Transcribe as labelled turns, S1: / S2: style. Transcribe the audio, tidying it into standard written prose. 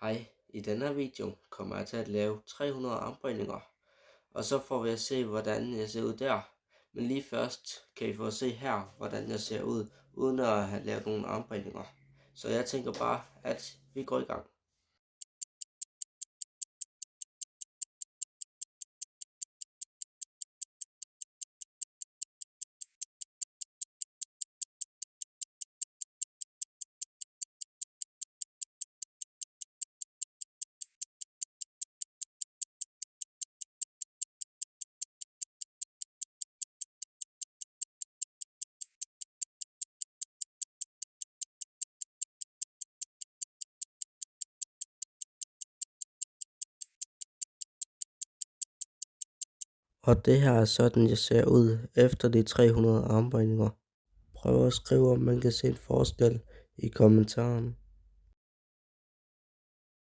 S1: Hej, i denne video kommer jeg til at lave 300 armbøjninger, og så får vi at se, hvordan jeg ser ud der. Men lige først kan I få at se her, hvordan jeg ser ud, uden at have lavet nogle armbøjninger. Så jeg tænker bare, at vi går i gang. Og det her er sådan, jeg ser ud efter de 300 armbøjninger. Prøv at skrive, om man kan se en forskel i kommentaren.